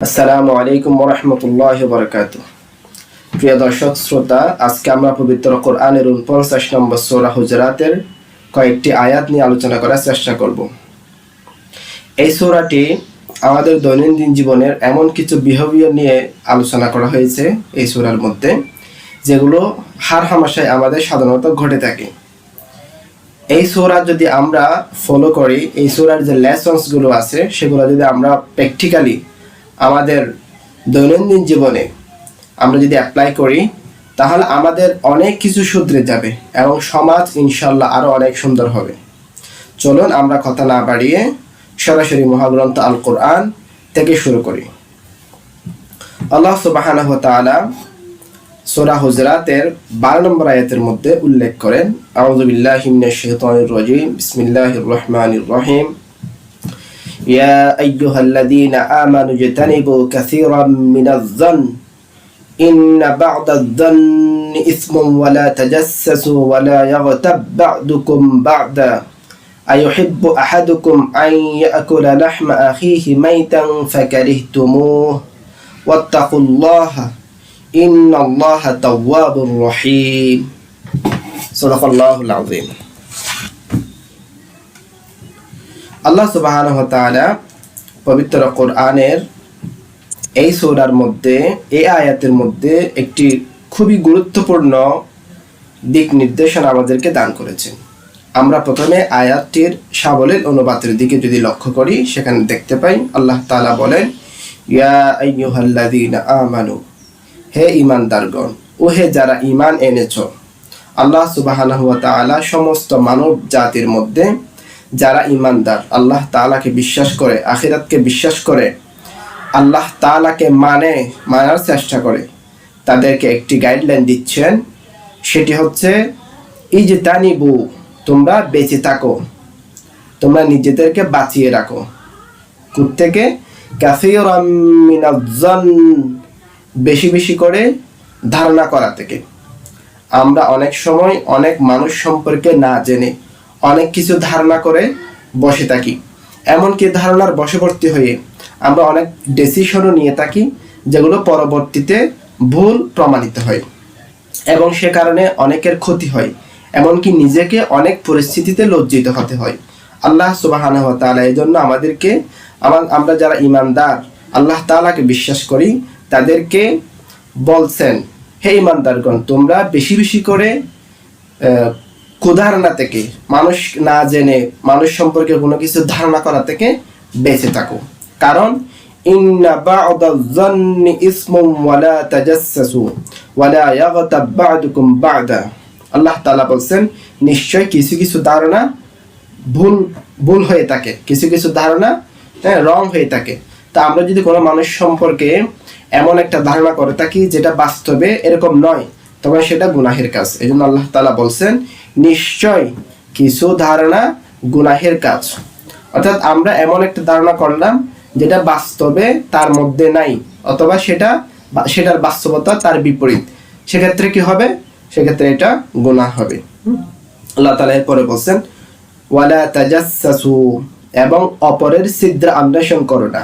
আসসালামু আলাইকুম ওয়া রাহমাতুল্লাহি ওয়া বারাকাতুহু। প্রিয় দর্শক শ্রোতা, আজকে আমরা পবিত্র কোরআনের 49 নম্বর সূরা হুজরাতের কয়েকটি আয়াত নিয়ে আলোচনা করার চেষ্টা করব। এই সূরাটি আমাদের দৈনন্দিন জীবনের এমন কিছু বিহেভিয়ার নিয়ে আলোচনা করা হয়েছে এই সূরার মধ্যে, যেগুলো হামাশায় আমাদের সাধারণত ঘটে থাকে। এই সূরা যদি আমরা ফলো করি, এই সূরার যে লেসনসগুলো আছে সেগুলো যদি আমরা প্র্যাকটিক্যালি আমাদের দৈনন্দিন জীবনে আমরা যদি অ্যাপ্লাই করি, তাহলে আমাদের অনেক কিছু শুধরে যাবে এবং সমাজ ইনশাল্লাহ আরও অনেক সুন্দর হবে। চলুন আমরা কথা না বাড়িয়ে সরাসরি মহাগ্রন্থ আল কোরআন থেকে শুরু করি। আল্লাহ সুবহানাহু ওয়া তাআলা সূরা হুজরাতের 12 নম্বর আয়াতের মধ্যে উল্লেখ করেন, আউযু বিল্লাহি মিনাশ শাইতানির রাজীম, বিসমিল্লাহির রহমানির রহিম। يا أيها الذين آمنوا اجتنبوا كثيرا من الظن إن بعض الظن إثم ولا تجسسوا ولا يغتب بعضكم بعضا أيحب أحدكم أن يأكل لحم أخيه ميتا فكرهتموه واتقوا الله إن الله تواب رحيم صدق الله العظيم। আল্লাহ সুবহানাহু ওয়া তাআলা পবিত্র কোরআনের এই সূরার মধ্যে, এই আয়াতের মধ্যে একটি খুবই গুরুত্বপূর্ণ দিক নির্দেশনা আমাদেরকে দান করেছেন। আমরা প্রথমে আয়াতটির সাবলীল অনুবাদের দিকে যদি লক্ষ্য করি, সেখানে দেখতে পাই আল্লাহ তাআলা বলেন, ইয়া আইয়ুহাল্লাযীনা আমানু, হে ঈমানদারগণ, ও হে যারা ঈমান এনেছো। আল্লাহ সুবহানাহু ওয়া তাআলা সমস্ত মানব জাতির মধ্যে যারা ঈমানদার, আল্লাহ তাআলাকে বিশ্বাস করে, আখিরাতকে বিশ্বাস করে, আল্লাহ তাআলাকে মানার চেষ্টা করে, তাদেরকে একটি গাইডলাইন দিচ্ছেন। সেটি হচ্ছে ইজতানিবু, তোমরা বেঁচে থাকো, তোমরা নিজেদেরকে বাঁচিয়ে রাখো। থেকে কাসীরাম মিনাজ-যন, বেশি বেশি করে ধারণা করা থেকে। আমরা অনেক সময় অনেক মানুষ সম্পর্কে না জেনে অনেক কিছু ধারণা করে বসে থাকি, এমনকি ধারণার বশবর্তী হয়ে আমরা অনেক ডিসিশনও নিয়ে থাকি, যেগুলো পরবর্তীতে ভুল প্রমাণিত হয় এবং সে কারণে অনেকের ক্ষতি হয়, এমনকি নিজেকে অনেক পরিস্থিতিতে লজ্জিত হতে হয়। আল্লাহ সুবহানাহু ওয়া তাআলা এই জন্য আমাদেরকে, আমরা যারা ঈমানদার, আল্লাহ তাআলাকে বিশ্বাস করি, তাদেরকে বলছেন, হে ঈমানদারগণ, তোমরা বেশি বেশি করে কুধারণা থেকে, মানুষ না জেনে মানুষ সম্পর্কে কোনো কিছু ধারণা করা থেকে বেঁচে থাকো। কারণ ইন্না বা'দায-যন্নি ইসমুম ওয়ালা তাজাসসু ওয়ালা ইয়াগতাব বা'দুকুম বা'দা। আল্লাহ তাআলা বলেন, নিশ্চয় কিছু কিছু ধারণা ভুল হয়ে থাকে, কিছু কিছু ধারণা রং হয়ে থাকে। তা আমরা যদি কোনো মানুষ সম্পর্কে এমন একটা ধারণা করে থাকি যেটা বাস্তবে এরকম নয়, তবে সেটা গুনাহের কাজ। এই জন্য আল্লাহ তাআলা বলছেন, নিশ্চয় কিছু ধারণা গুনাহের কাজ। অর্থাৎ আমরা এমন একটা ধারণা করলাম যেটা বাস্তবে তার মধ্যে নাই, অথবা সেটার বাস্তবতা তার বিপরীত, সেক্ষেত্রে কি হবে? সেক্ষেত্রে এটা গুনাহ হবে। আল্লাহ তাআলা এরপরে বলছেন, ওয়ালা তাজাসসু, এবং অপরের ছিদ্র অন্বেষণ করো না।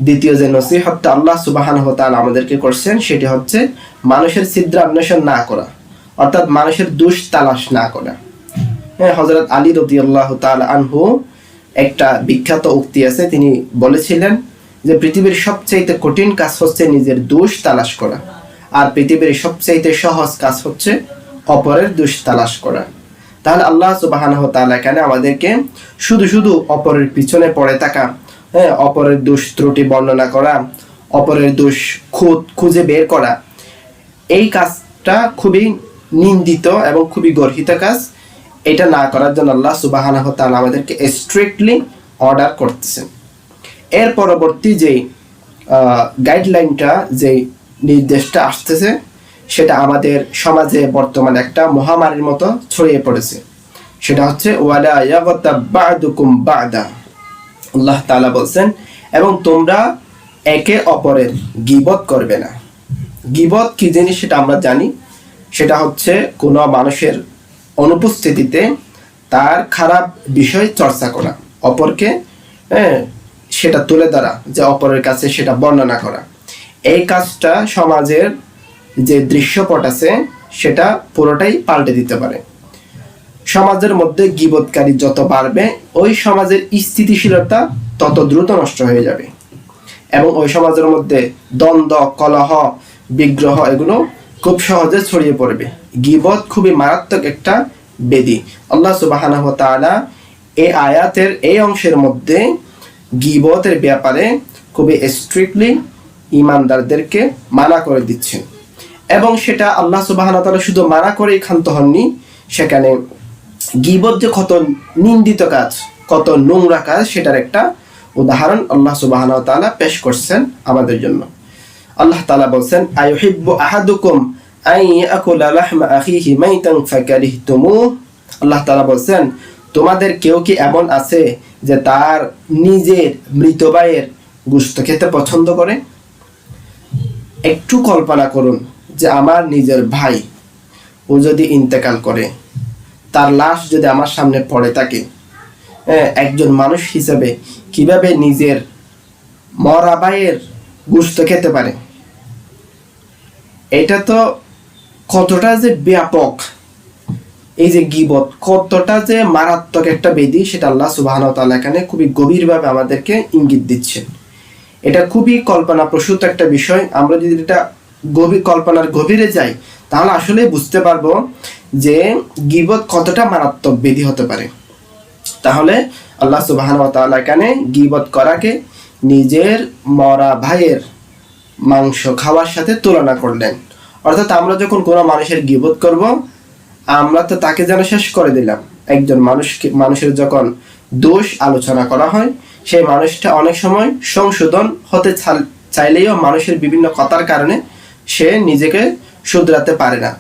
দ্বিতীয় যে নসিহতটা আল্লাহ সুবহানাহু ওয়া তাআলা আমাদেরকে করছেন, সেটি হচ্ছে মানুষের ছিদ্র অন্বেষণ না করা, অর্থাৎ মানুষের দোষ তালাশ না করা। হযরত আলী রাদিয়াল্লাহু তাআলা আনহু একটা বিখ্যাত উক্তি আছে, তিনি বলেছিলেন যে পৃথিবীর সবচেয়ে কঠিন কাজ হচ্ছে নিজের দোষ তালাশ করা, আর পৃথিবীর সবচেয়ে সহজ কাজ হচ্ছে অপরের দোষ তালাশ করা। তাহলে আল্লাহ সুবহানাহু ওয়া তাআলা এখানে আমাদেরকে শুধু অপরের পিছনে পড়ে থাকা, অপরের দোষ ত্রুটি বর্ণনা করা, অপরের দোষ খুঁজে বের করা, এই কাজটা খুবই নিন্দিত এবং খুবই গর্হিত কাজ। এটা না করার জন্য আল্লাহ সুবহানাহু ওয়া তাআলা আমাদেরকে স্ট্রিক্টলি অর্ডার করতেছেন। এর পরবর্তী যে গাইডলাইনটা, যে নির্দেশটা আসতেছে, সেটা আমাদের সমাজে বর্তমানে একটা মহামারীর মতো ছড়িয়ে পড়েছে। সেটা হচ্ছে ওয়ালা ইয়াগতাব বা'দুকুম বা'দা। আল্লাহ তাআলা বলছেন, এবং তোমরা একে অপরের গীবত করবে না। গীবত কি জিনিস সেটা আমরা জানি, সেটা হচ্ছে কোনো মানুষের অনুপস্থিতিতে তার খারাপ বিষয় চর্চা করা, অপরকে সেটা তুলে ধরা, যে অপরের কাছে সেটা বর্ণনা করা, এই কাজটা সমাজের যে দৃশ্যপট আছে সেটা পুরোটাই পাল্টে দিতে পারে। সমাজের মধ্যে গীবতকারী যত বাড়বে, ওই সমাজের স্থিতিশীলতা তত দ্রুত নষ্ট হয়ে যাবে এবং ওই সমাজের মধ্যে দ্বন্দ্ব, কলহ, বিগ্রহ এগুলো খুব সহজে ছড়িয়ে পড়বে। গীবত খুবই মারাত্মক একটা বেদি। আল্লাহ সুবহানাহু ওয়া তাআলা এই আয়াতের এই অংশের মধ্যে গীবতের ব্যাপারে খুবই স্ট্রিক্টলি ঈমানদারদেরকে মানা করে দিচ্ছেন, এবং সেটা আল্লাহ সুবহানাহু ওয়া তাআলা শুধু মানা করেই ক্ষান্ত হননি, সেখানে গীবত যে কত নিন্দিত কাজ, কত নোংরা কাজ, সেটার একটা উদাহরণ আল্লাহ সুবহানাহু ওয়া তাআলা পেশ করছেন আমাদের জন্য। আল্লাহ তাআলা বলছেন, আইয়ুহিব্বু আহাদুকুম আন ইয়াকুলা লাহমা আখিহি মাইতান ফাকারিহতুমুহ। আল্লাহ তাআলা বলছেন, তোমাদের কেউ কি এমন আছে যে তার নিজের মৃত ভাইয়ের গোশত খেতে পছন্দ করে? একটু কল্পনা করুন যে আমার নিজের ভাই, ও যদি ইন্তেকাল করে, তার লাশ যদি আমার সামনে পড়ে থাকে, একজন মানুষ হিসেবে কিভাবে নিজের মরা ভাইয়ের গোশত খেতে পারে? এটা তো কতটা যে ব্যাপক, এই যে গীবত কতটা যে মারাত্মক একটা বেদি, সেটা আল্লাহ সুবহানাহু ওয়া তাআলা এখানে খুবই গভীরভাবে আমাদেরকে ইঙ্গিত দিচ্ছেন। এটা খুবই কল্পনাপ্রসূত একটা বিষয়। আমরা যদি এটা কল্পনার গভীরে যাই, তাহলে আসলে বুঝতে পারবো যে গীবত কতটা মারাত্মক বেদি হতে পারে। তাহলে আল্লাহ সুবহানাহু ওয়া তাআলা এখানে গীবত করাকে নিজের মরা ভাইয়ের মাংস খাওয়ার সাথে তুলনা করলেন। অর্থাৎ আমরা যখন কোনো মানুষের গীবত করব, আমরা তো তাকে যেন শেষ করে দিলাম। একজন মানুষের যখন দোষ আলোচনা করা হয়, সেই মানুষটা অনেক সময় সংশোধন হতে চাইলেও মানুষের বিভিন্ন কথার কারণে সে নিজেকে শুধরাতে পারে না।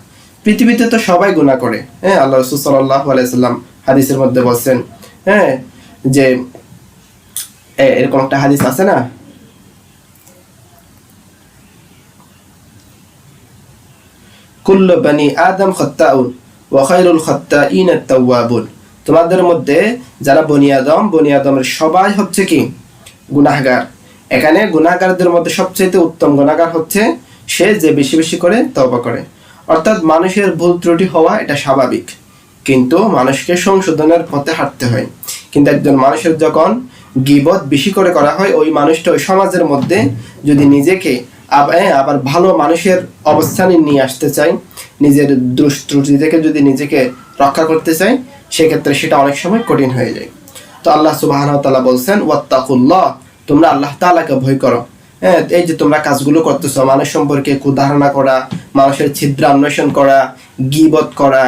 পৃথিবীতে তো সবাই গুনাহ করে। আল্লাহ রাসূল সাল্লাল্লাহু আলাইহি সাল্লাম হাদিসের মধ্যে বলছেন, যে এরকম একটা হাদিস আছে না, কুল্লু বানি আদম খাত্তাউন ওয়া খায়রুল খাত্তাইন আত-তাওয়াবুন। তোমাদের মধ্যে যারা বনি আদমের সবাই হচ্ছে কি গুনাহগার। এখানে গুনাহগারদের মধ্যে সবচেয়ে উত্তম গুনাহগার হচ্ছে সে যে বেশি বেশি করে তওবা করে। অর্থাৎ মানুষের ভুল ত্রুটি হওয়া এটা স্বাভাবিক, কিন্তু মানুষকে সংশোধনের পথে হাঁটতে হয়। কিন্তু একজন মানুষের যখন গীবত বেশি করে করা হয়, ওই মানুষটা ওই সমাজের মধ্যে যদি নিজেকে আবার ভালো মানুষের অবস্থানে নিয়ে আসতে চাই, নিজের দোষ ত্রুটি থেকে যদি নিজেকে রক্ষা করতে চাই, সেক্ষেত্রে সেটা অনেক সময় কঠিন হয়ে যায়। তো আল্লাহ সুবহানাহু ওয়া তাআলা বলছেন, ওয়াত্তাকুল্লাহ, তোমরা আল্লাহ তাআলাকে ভয় করো। এই যে তোমরা কাজগুলো করতেছো, মানুষ সম্পর্কে কুধারণা করা, মানুষের ছিদ্র অন্বেষণ করা, গীবত করা,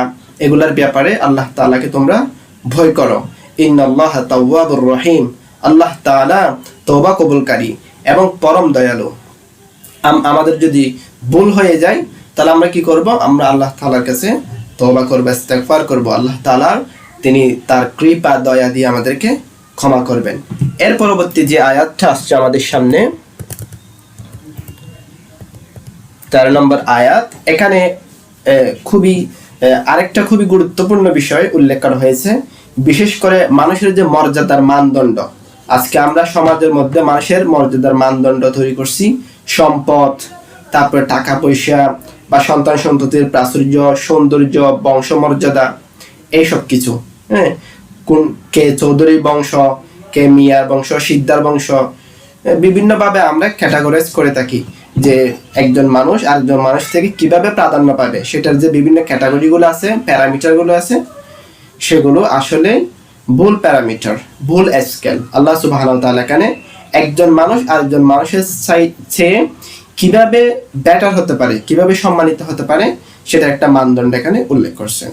এগুলোর ব্যাপারে আল্লাহ তাআলাকে তোমরা ভয় করো। ইন্নাল্লাহা তাওয়াবুর রহিম, আল্লাহ তাআলা তওবা কবুলকারী এবং পরম দয়ালু। আমাদের যদি ভুল হয়ে যায়, তাহলে আমরা কি করব? আমরা আল্লাহ তাআলার কাছে তওবা করব, ইস্তেগফার করব। আল্লাহ তাআলা তিনি তার কৃপা দয়া দিয়ে আমাদেরকে ক্ষমা করবেন। এর পরবর্তী যে আয়াতটা আসছে আমাদের সামনে, 13 নম্বর আয়াত, এখানে আরেকটা খুবই গুরুত্বপূর্ণ বিষয় উল্লেখ করা হয়েছে, বিশেষ করে মানুষের যে মর্যাদার মানদণ্ড। আজকে আমরা সমাজের মধ্যে মানুষের মর্যাদার মানদণ্ড তৈরি করছি, সম্পদ, তারপরে টাকা পয়সা বা সন্তান সন্ততির প্রাচুর্য, সৌন্দর্য, বংশমর্যাদা, এইসব কিছু। কে চৌধুরী বংশ, কে মিয়ার বংশ, সিদ্ধার বংশ, বিভিন্নভাবে আমরা ক্যাটাগরাইজ করে থাকি যে একজন মানুষ আরেকজন মানুষ থেকে কিভাবে প্রাধান্য পাবে। সেটার যে বিভিন্ন ক্যাটাগরিগুলো আছে, প্যারামিটারগুলো আছে, সেগুলো আসলে ভুল প্যারামিটার, ভুল স্কেল। আল্লাহ সুবহানাহু ওয়া তাআলা এখানে একজন মানুষ আরেকজন মানুষের চেয়ে কিভাবে বেটার হতে পারে, কিভাবে সম্মানিত হতে পারে, সেটা একটা মানদণ্ড এখানে উল্লেখ করছেন।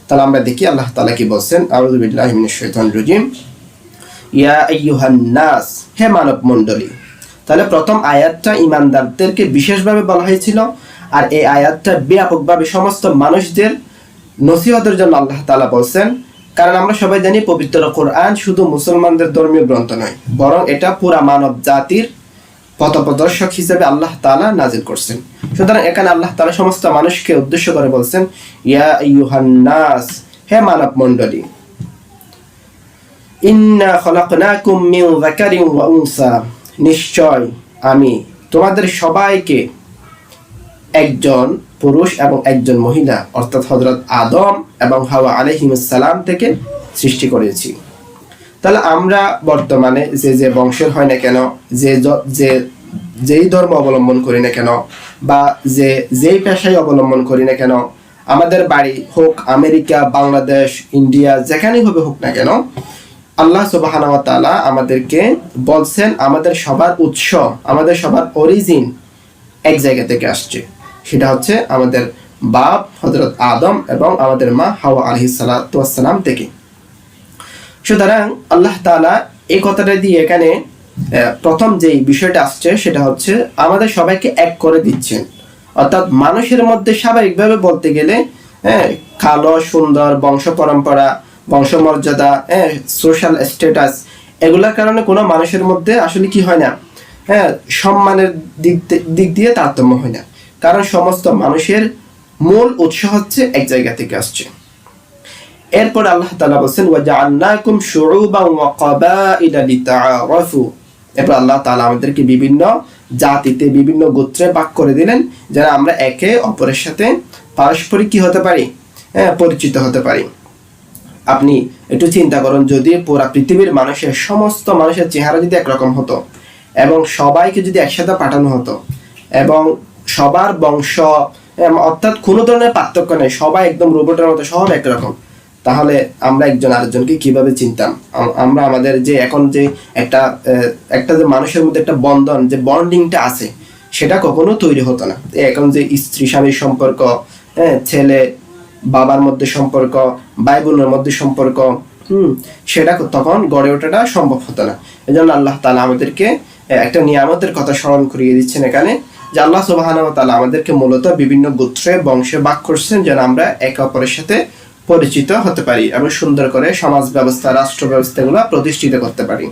তাহলে আমরা দেখি আল্লাহ তাআলা কি বলছেন। আউযু বিল্লাহি মিনাশ শাইতানির রাজীম। ইয়া আইয়ুহান নাস, হে মানব মণ্ডলী। তাহলে প্রথম আয়াতটা ঈমানদারদেরকে বিশেষভাবে বলা হয়েছিল, আর এই আয়াতটা ব্যাপকভাবে সমস্ত মানুষদের নসিহতের জন্য আল্লাহ তাআলা বলছেন। কারণ আমরা সবাই জানি পবিত্র কোরআন শুধু মুসলমানদের ধর্মীয় গ্রন্থ নয়, বরং এটা পুরা মানব জাতির পথপ্রদর্শক হিসেবে আল্লাহ তাআলা নাজিল করছেন। সুতরাং এখানে আল্লাহ তাআলা সমস্ত মানুষকে উদ্দেশ্য করে বলছেন, ইয়া আইয়ুহান নাস, হে মানব মণ্ডলী। ইন্না খলাকনাকুম মিন যাকারিন ওয়া উনসা, নিশ্চয় আমি তোমাদের সবাইকে একজন পুরুষ এবং একজন মহিলা অর্থাৎ হযরত আদম এবং হাওয়া আলাইহিস সালাম থেকে সৃষ্টি করেছি। তাহলে আমরা বর্তমানে যে বংশের হয় না কেন, যেই ধর্ম অবলম্বন করি না কেন, বা যেই পেশায় অবলম্বন করি না কেন, আমাদের বাড়ি হোক আমেরিকা, বাংলাদেশ, ইন্ডিয়া, যেখানেই হোক না কেন, আল্লাহ সুবহানাহু ওয়া তাআলা আমাদেরকে বলছেন আমাদের সবার উৎস, আমাদের সবার অরিজিন এক জায়গা থেকে আসছে। সেটা হচ্ছে আমাদের বাপ হযরত আদম এবং আমাদের মা হাওয়া আলাইহিস সালাতু ওয়াস সালাম থেকে। সুতরাং আল্লাহ তাআলা এই কথাটা দিয়ে এখানে প্রথম যেই বিষয়টা আসছে সেটা হচ্ছে আমাদের সবাইকে এক করে দিচ্ছেন। অর্থাৎ মানুষের মধ্যে স্বাভাবিকভাবে বলতে গেলে কালো সুন্দর বংশ পরম্পরা, বংশমর্যাদা, সোশ্যাল স্ট্যাটাস, এগুলোর কারণে কোনো মানুষের মধ্যে আসলে কি হয় না, সম্মানের দিক দিয়ে তারতম্য হয় না, কারণ সমস্ত মানুষের মূল উৎস হচ্ছে এক জায়গা থেকে আসছে। এরপর আল্লাহ তাআলা বলেন ওয়াজআলনাকুম শুউবান ওয়া ক্বাবাইলা লিতাআরাফু, এরপর আল্লাহ তাআলা আমাদেরকে বিভিন্ন জাতিতে বিভিন্ন গোত্রে ভাগ করে দিলেন যারা আমরা একে অপরের সাথে পারস্পরিক কি হতে পারি, পরিচিত হতে পারি। আপনি একটু চিন্তা করুন, যদি পুরা পৃথিবীর মানুষের সমস্ত মানুষের চেহারা যদি একরকম হতো এবং সবাইকে যদি একসাথে পাঠানো হতো এবং সবার বংশ অর্থাৎ কোনো ধরনের পার্থক্য নেই, সবাই একদম রোবটের মতো সব একরকম, তাহলে আমরা একজন আরেকজনকে কিভাবে চিনতাম? আমরা আমাদের যে এখন যে একটা যে মানুষের মধ্যে একটা বন্ধন, যে বন্ডিংটা আছে, সেটা কখনো তৈরি হতো না। এখন যে স্ত্রী স্বামীর সম্পর্ক, ছেলে বাবার মধ্যে সম্পর্ক, ভাই বোনের মধ্যে সম্পর্ক, সেটা তখন গড়ে ওঠাটা সম্ভব হতো না। এজন্য আল্লাহ তাআলা আমাদেরকে একটা নিয়ামতের কথা স্মরণ করিয়ে দিচ্ছেন এখানে, যে আল্লাহ সুবহানাহু ওয়া তাআলা আমাদেরকে মূলত বিভিন্ন গোত্রে বংশে ভাগ করছেন যেন আমরা একে অপরের সাথে পরিচিত হতে পারি এবং সুন্দর করে সমাজ ব্যবস্থা, রাষ্ট্র ব্যবস্থাগুলো প্রতিষ্ঠিত করতে পারি।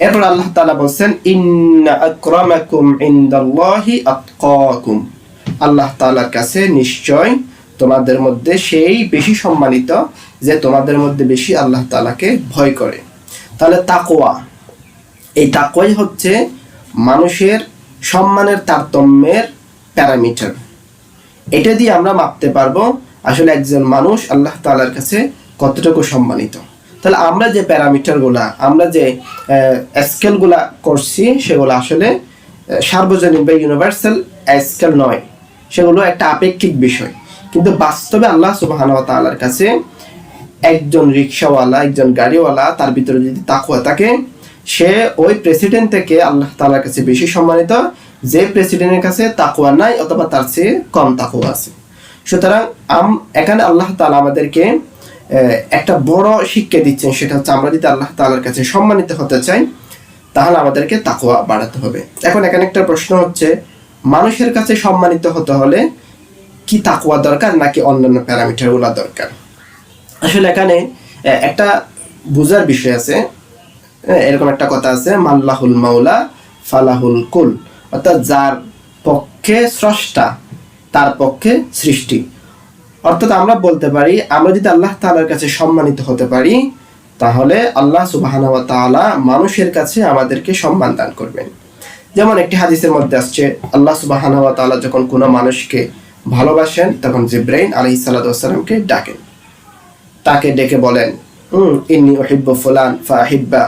এরপর আল্লাহ তাআলা বলছেন ইন্না আকরামাকুম ইনদাল্লাহি আতকাকুম, আল্লাহ তাআলার কাছে নিশ্চয় তোমাদের মধ্যে সেই বেশি সম্মানিত যে তোমাদের মধ্যে বেশি আল্লাহ তাআলাকে ভয় করে। তাহলে তাকওয়া, এই তাকওয়াই হচ্ছে মানুষের সম্মানের তারতম্যের প্যারামিটার। এটা দিয়ে আমরা মাপতে পারবো আসলে একজন মানুষ আল্লাহ তাআলার কাছে কতটুকু সম্মানিত। তাহলে আমরা যে প্যারামিটারগুলা, আমরা যে স্কেলগুলা করছি, সেগুলো আসলে সার্বজনীন বা ইউনিভার্সাল স্কেল নয়, সেগুলো একটা আপেক্ষিক বিষয়। কিন্তু বাস্তবে আল্লাহ সুবহানাহু ওয়া তাআলার কাছে একজন রিকশাওয়ালা, একজন গাড়িওয়ালা, তার ভিতরে যদি তাকওয়া থাকে, সে ওই প্রেসিডেন্ট থেকে আল্লাহ তাআলার কাছে বেশি সম্মানিত যে প্রেসিডেন্টের কাছে তাকওয়া নাই অথবা তার চেয়ে কম তাকওয়া আছে। সুতরাং এখানে আল্লাহ তাআলা আমাদেরকে একটা বড় শিক্ষা দিচ্ছেন, সেটা হচ্ছে আমরা যদি আল্লাহ তাআলার কাছে সম্মানিত হতে চাই তাহলে আমাদেরকে তাকওয়া বাড়াতে হবে। এখন এখানে একটা প্রশ্ন হচ্ছে, মানুষের কাছে সম্মানিত হতে হলে কি তাকওয়া দরকার নাকি অন্যান্য প্যারামিটারগুলো দরকার? আসলে এখানে একটা বুঝার বিষয় আছে। এরকম একটা কথা আছে, মাল্লাহুল মাওলা ফালাহুল কুল, অর্থাৎ যার পক্ষে স্রষ্টা তার পক্ষে সৃষ্টি। অর্থাৎ আমরা বলতে পারি, আমরা যদি আল্লাহ তাআলার কাছে সম্মানিত হতে পারি তাহলে আল্লাহ সুবহানাহু ওয়া তাআলা মানুষের কাছে আমাদেরকে সম্মান দান করবেন। যেমন একটি হাদিসের মধ্যে আসছে, আল্লাহ সুবহানাহু ওয়া তাআলা যখন কোনো মানুষকে ভালোবাসেন তখন জিবরাইল আলাইহিস সালাতু ওয়াস সালামকে ডাকেন, তাকে ডেকে বলেন ইন্নী উহিব্বু ফুলান ফাহিব্বা,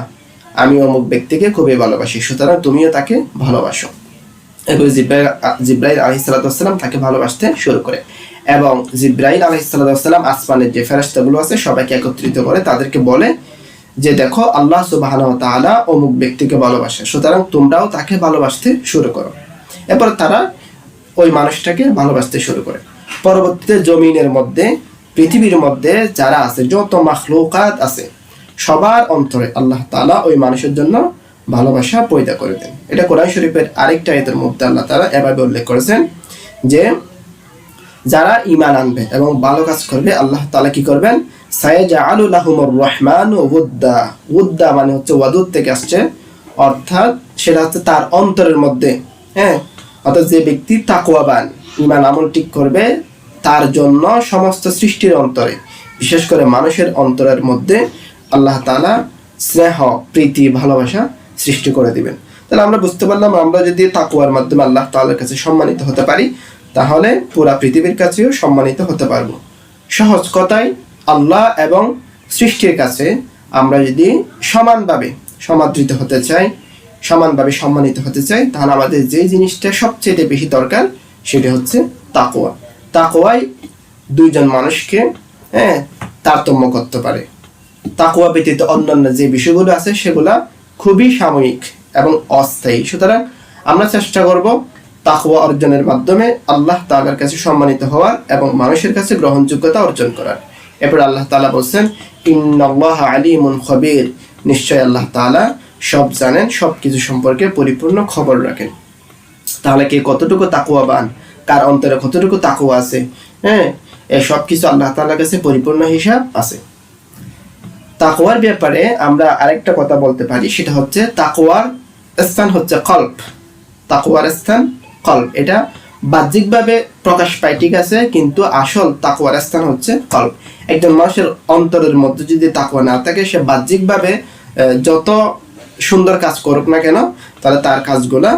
আমি অমুক ব্যক্তিকে খুবই ভালোবাসি, সুতরাং তুমিও তাকে ভালোবাসো। এবং জিবরাইল আলাইহিস সালাতু ওয়াস সালাম তাকে ভালোবাসতে শুরু করে এবং জিবরাইল আলাইহিস সালাতু ওয়াস সালাম আসমানের যে ফেরেশতাগুলো আছে সবাইকে একত্রিত করে তাদেরকে বলে যে দেখো আল্লাহ সুবহানাহু ওয়া তাআলা অমুক ব্যক্তিকে ভালোবাসে, সুতরাং তোমরাও তাকে ভালোবাসতে শুরু করো। এরপর তারা ওই মানুষটাকে ভালোবাসতে শুরু করে। পরবর্তীতে জমিনের মধ্যে, পৃথিবীর মধ্যে যারা আছে, যত মাখলুকাত আছে, সবার অন্তরে আল্লাহ তাআলা ওই মানুষের জন্য ভালোবাসা পয়দা করে দেন। এটা কোরআন শরীফের আরেকটা আয়াতের মধ্যে আল্লাহ তাআলা এভাবে উল্লেখ করেছেন যে যারা ঈমান আনবে এবং ভালো কাজ করবে আল্লাহ তাআলা কি করবেন, সায়াজআলু লাহুমুর রহমানু ওয়াদ্দা, ওয়াদ্দা মানে হচ্ছে ওয়াদুদ থেকে আসছে, অর্থাৎ সেটা হচ্ছে তার অন্তরের মধ্যে, অর্থাৎ যে ব্যক্তি তাকওয়াবান, ঈমান আমল ঠিক করবে, তার জন্য সমস্ত সৃষ্টির অন্তরে, বিশেষ করে মানুষের অন্তরের মধ্যে আল্লাহ তাআলা স্নেহ, প্রীতি, ভালোবাসা সৃষ্টি করে দিবেন। তাহলে আমরা বুঝতে পারলাম, আমরা যদি তাকওয়ার মাধ্যমে আল্লাহ তাআলার কাছে সম্মানিত হতে পারি, তাহলে পুরা পৃথিবীর কাছেও সম্মানিত হতে পারবো। সহজ কথায়, আল্লাহ এবং সৃষ্টির কাছে আমরা যদি সমানভাবে সমাদৃত হতে চাই, সমানভাবে সম্মানিত হতে চাই, তাহলে আমাদের যে জিনিসটা সবচেয়ে বেশি দরকার সেটা হচ্ছে তাকওয়া। তাকওয়াই দুইজন মানুষকে তারতম্য করতে পারে। তাকওয়া ব্যতীত অন্যান্য যে বিষয়গুলো আছে সেগুলা খুবই সাময়িক এবং অস্থায়ী। সুতরাং আমরা চেষ্টা করব তাকওয়া অর্জনের মাধ্যমে আল্লাহ তাআলার কাছে সম্মানিত হওয়ার এবং মানুষের কাছে গ্রহণযোগ্যতা অর্জন করার। এরপর আল্লাহ তাআলা বলছেন, ইন্নাল্লাহা আলিমুন খবীর, নিশ্চয় আল্লাহ তাআলা সব জানেন, সব কিছু সম্পর্কে পরিপূর্ণ খবর রাখেন। তাহলে কে কতটুকু তাকওয়াবান, কার অন্তরে কতটুকু তাকওয়া আছে, এই সব কিছু আল্লাহ তাআলার কাছে পরিপূর্ণ হিসাব আছে। তাকওয়ার ব্যাপারে আমরা আরেকটা কথা বলতে পারি, সেটা হচ্ছে তাকওয়ার স্থান হচ্ছে কলব। তাকওয়ার স্থান কলব। এটা বাহ্যিকভাবে প্রকাশ পায়, ঠিক আছে, কিন্তু আসল তাকওয়ার স্থান হচ্ছে কলব। একজন মানুষের অন্তরের মধ্যে যদি তাকওয়া না থাকে, সে বাহ্যিকভাবে যত সুন্দর কাজ করুক না কেন, তাহলে তার কাজগুলা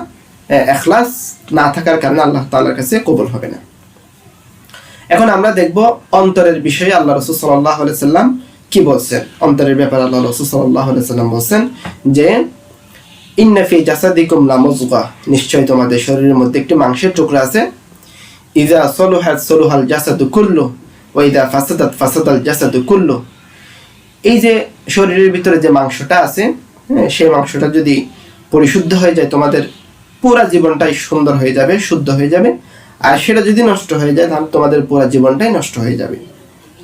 ইখলাস না থাকার কারণে আল্লাহ তাআলার কাছে কবুল হবে না। এখন আমরা দেখব অন্তরের বিষয়ে আল্লাহ রাসূল সাল্লাল্লাহু আলাইহি সাল্লাম কি বলছেন। অন্তরের ব্যাপারে আল্লাহ রাসূল সাল্লাল্লাহু আলাইহি সাল্লাম বলছেন যে, ইন্না ফি জাসাদিকুম লামুযগা, নিশ্চয় তোমাদের শরীরের মধ্যে একটি মাংসের টুকরা আছে। ইযা সলুহাত সলুহাল জাসাদু কুল্লু ওয়া ইযা ফাসাদাত ফাসাদাল জাসাদু কুল্লু। এই যে শরীরের ভিতরে যে মাংসটা আছে, সেই মাংসটা যদি পরিশুদ্ধ হয়ে যায়, তোমাদের পুরা জীবনটাই সুন্দর হয়ে যাবে, শুদ্ধ হয়ে যাবে। আর সেটা যদি নষ্ট হয়ে যায়, তাহলে তোমাদের পুরা জীবনটাই নষ্ট হয়ে যাবে।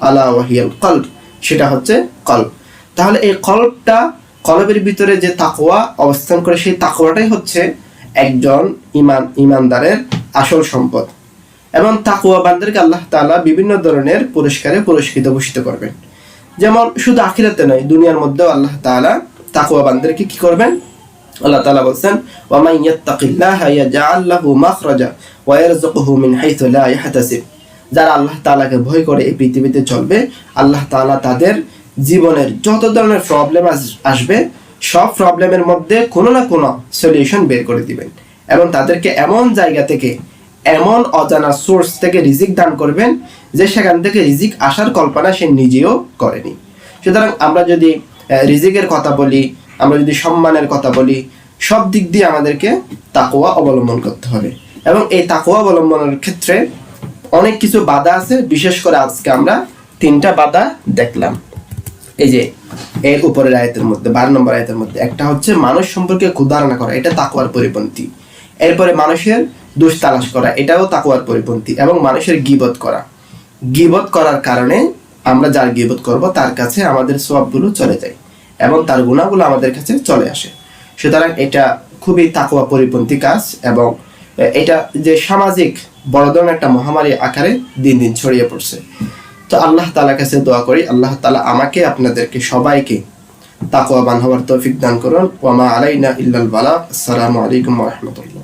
আলা ওয়াহিয়াল কলব, সেটা হচ্ছে কলব। তাহলে এই কলবের ভিতরে যে তাকওয়া অবস্থান করে, সেই তাকওয়াটাই হচ্ছে একজন ইমানদারের আসল সম্পদ। এবং তাকওয়াবানদেরকে আল্লাহ তাআলা বিভিন্ন ধরনের পুরস্কারে পুরস্কৃত ভূষিত করবেন। যেমন শুধু আখিরাতে নয়, দুনিয়ার মধ্যেও আল্লাহ তাআলা তাকওয়াবানদেরকে কি করবেন? আল্লাহ তাআলা বলছেন, ওয়া মান ইয়াত্তাকিল্লাহা ইয়াজআল লাহু মাখরাজা ওয়া ইয়ারযুকুহু মিন হাইথু লা ইয়াহতাসিব। যারা আল্লাহ তাআলাকে ভয় করে এই পৃথিবীতে চলবে, আল্লাহ তাআলা তাদের জীবনের যত ধরনের প্রবলেম আসবে, সব প্রবলেমের মধ্যে কোনো না কোনো সলিউশন বের করে দিবেন এবং তাদেরকে এমন জায়গা থেকে, এমন অজানা সোর্স থেকে রিজিক দান করবেন যে সেখান থেকে রিজিক আসার কল্পনা সে নিজেও করেনি। সুতরাং আমরা যদি রিজিকের কথা বলি, আমরা যদি সম্মানের কথা বলি, সব দিক দিয়ে আমাদেরকে তাকওয়া অবলম্বন করতে হবে। এবং এই তাকওয়া অবলম্বনের ক্ষেত্রে অনেক কিছু বাধা আছে। বিশেষ করে আজকে আমরা 3টা বাধা দেখলাম। এই যে এর উপরের আয়াতের মধ্যে 12 নম্বর আয়াতের মধ্যে একটা হচ্ছে মানুষ সম্পর্কে কুধারণা করা, এটা তাকওয়ার পরিপন্থী। এরপরে মানুষের দোষ তালাশ করা, এটাও তাকওয়ার পরিপন্থী। এবং মানুষের গীবত করা, গীবত করার কারণে আমরা যার গীবত করব তার কাছে আমাদের সওয়াবগুলো চলে যায় এবং তার গুনাহগুলো আমাদের কাছে চলে আসে। সুতরাং এটা খুবই তাকওয়া পরিপন্থী কাজ এবং এটা যে সামাজিক বড় ধরনের একটা মহামারী আকারে দিন দিন ছড়িয়ে পড়ছে। তো আল্লাহ তাআলার কাছে দোয়া করি, আল্লাহ তাআলা আমাকে আপনাদেরকে সবাইকে তাকওয়াবান হওয়ার তৌফিক দান করুন। ওয়া মা আলাইনা ইল্লাল বালাগ। আসসালামু আলাইকুম ওয়া রাহমাতুল্লাহ।